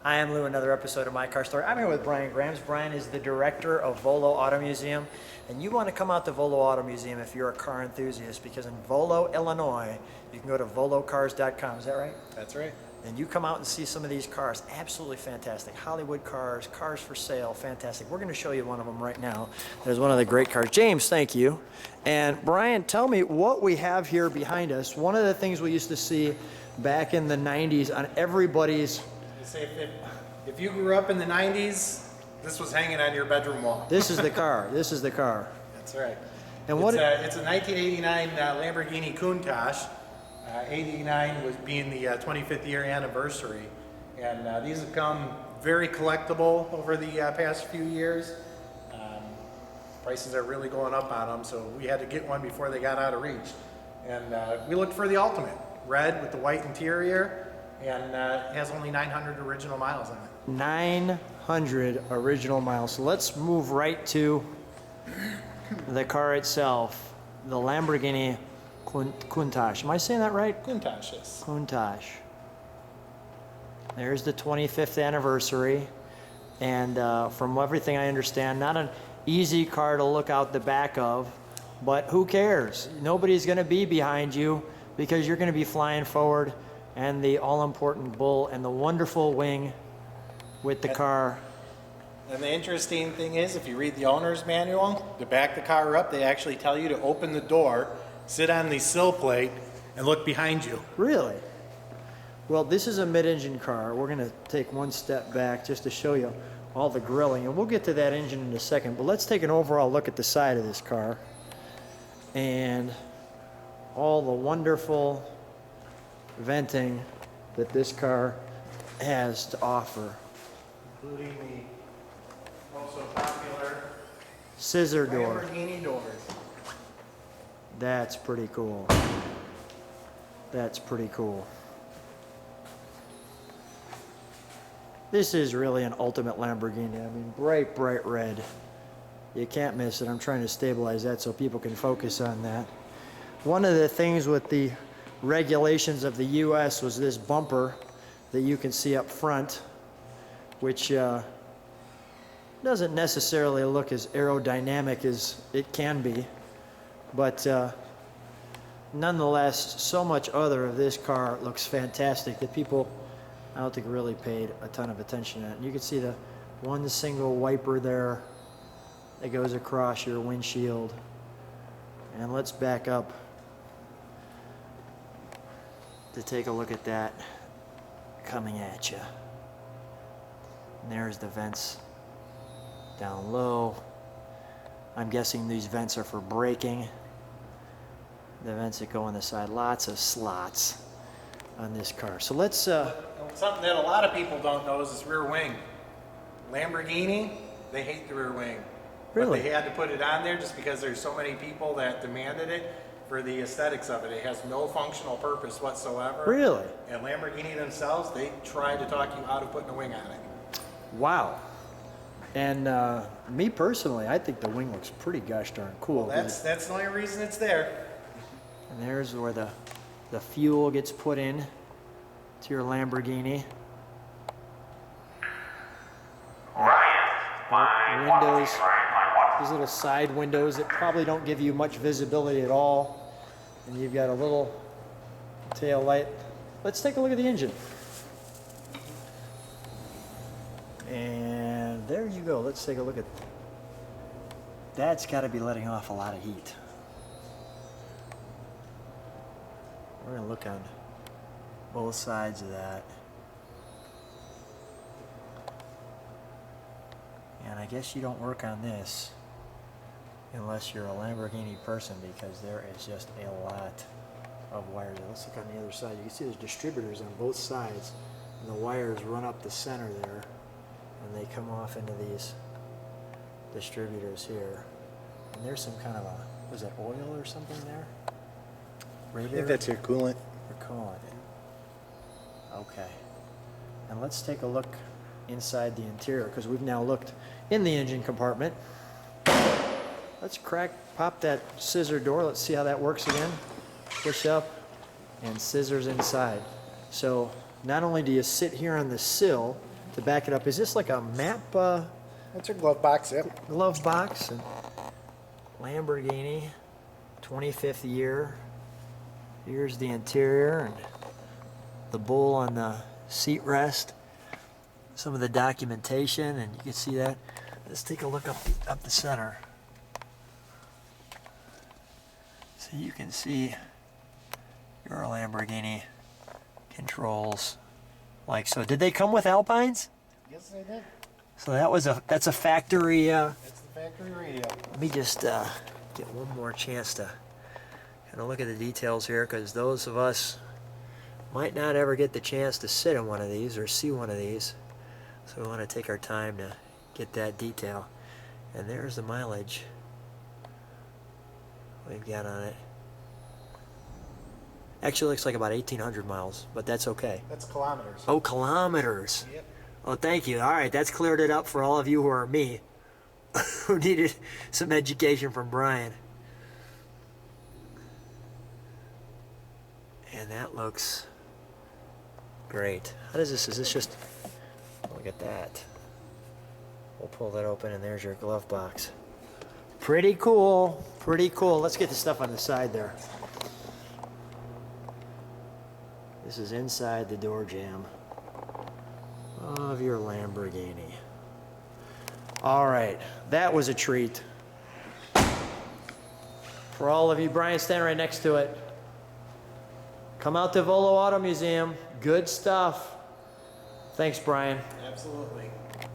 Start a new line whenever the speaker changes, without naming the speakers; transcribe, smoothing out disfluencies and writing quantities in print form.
I am Lou, another episode of My Car Story. I'm here with Brian Grams. Brian is the director of Volo Auto Museum, and you want to come out to Volo Auto Museum if you're a car enthusiast, because in Volo, Illinois, you can go to volocars.com. Is that right?
That's right.
And you come out and see some of these cars. Absolutely fantastic. Hollywood cars, cars for sale, fantastic. We're going to show you one of them right now. There's one of the great cars. James, thank you. And Brian, tell me what we have here behind us. One of the things we used to see back in the 90s on everybody's...
If you grew up in the 90s, this was hanging on your bedroom wall.
This is the car. This is the car.
That's right.
And what?
It's a 1989 Lamborghini Countach. 89 was being the 25th year anniversary, and these have come very collectible over the past few years. Prices are really going up on them, so we had to get one before they got out of reach. And we looked for the ultimate, red with the white interior, and it has only 900 original miles on it.
900 original miles. So let's move right to the car itself, the Lamborghini Countach. Am I saying that right?
Countach, yes.
Countach. There's the 25th anniversary, and from everything I understand, not an easy car to look out the back of, but who cares? Nobody's going to be behind you because you're going to be flying forward, and the all-important bull and the wonderful wing with the car.
And the interesting thing is, if you read the owner's manual, to back the car up, they actually tell you to open the door, sit on the sill plate, and look behind you.
Really? Well, this is a mid-engine car. We're going to take one step back just to show you all the grilling, and we'll get to that engine in a second, but let's take an overall look at the side of this car and all the wonderful venting that this car has to offer.
Including the also popular
Scissor door.
Lamborghini doors.
That's pretty cool. That's pretty cool. This is really an ultimate Lamborghini. I mean, bright, bright red. You can't miss it. I'm trying to stabilize that so people can focus on that. One of the things with the regulations of the US was this bumper that you can see up front, which doesn't necessarily look as aerodynamic as it can be, but nonetheless, so much other of this car looks fantastic that people, I don't think, really paid a ton of attention to it. And you can see the one single wiper there that goes across your windshield. And let's back up to take a look at that coming at you. And there's the vents down low. I'm guessing these vents are for braking. The vents that go on the side, lots of slots on this car. So let's
something that a lot of people don't know is this rear wing. Lamborghini, they hate the rear wing.
Really?
But they had to put it on there just because there's so many people that demanded it for the aesthetics of it. It has no functional purpose whatsoever.
Really?
And Lamborghini themselves, they try to talk you out of putting a wing on it.
Wow. And me personally, I think the wing looks pretty gosh darn cool.
Well, that's the only reason it's there.
And there's where the fuel gets put in to your Lamborghini. Windows, these little side windows that probably don't give you much visibility at all. And you've got a little tail light. Let's take a look at the engine. And there you go. Let's take a look at that's got to be letting off a lot of heat. We're going to look on both sides of that. And I guess you don't work on this unless you're a Lamborghini person, because there is just a lot of wires. Let's look on the other side. You can see there's distributors on both sides, and the wires run up the center there, and they come off into these distributors here. And there's some kind of a, was that oil or something there?
I think that's your coolant.
Your coolant. Okay. And let's take a look inside the interior, because we've now looked in the engine compartment. Let's pop that scissor door. Let's see how that works again. Push up and scissors inside. So not only do you sit here on the sill, to back it up. Is this like a map
That's your glove box, yep.
glove box? And Lamborghini, 25th year. Here's the interior and the bull on the seat rest. Some of the documentation, and you can see that. Let's take a look up the center. So you can see your Lamborghini controls like so. Did they come with Alpines?
Yes, they did.
So that's a factory.
That's the factory radio.
Let me just get one more chance to kind of look at the details here, because those of us might not ever get the chance to sit in one of these or see one of these. So we want to take our time to get that detail. And there's the mileage we've got on it. Actually looks like about 1,800 miles, but that's okay.
That's kilometers.
Oh, kilometers.
Yep.
Oh, thank you. All right, that's cleared it up for all of you who are me, who needed some education from Brian. And that looks great. How does this, is this just, look at that. We'll pull that open and there's your glove box. Pretty cool, pretty cool. Let's get the stuff on the side there. This is inside the door jamb of your Lamborghini. All right, that was a treat. For all of you, Brian's standing right next to it. Come out to Volo Auto Museum. Good stuff. Thanks, Brian.
Absolutely.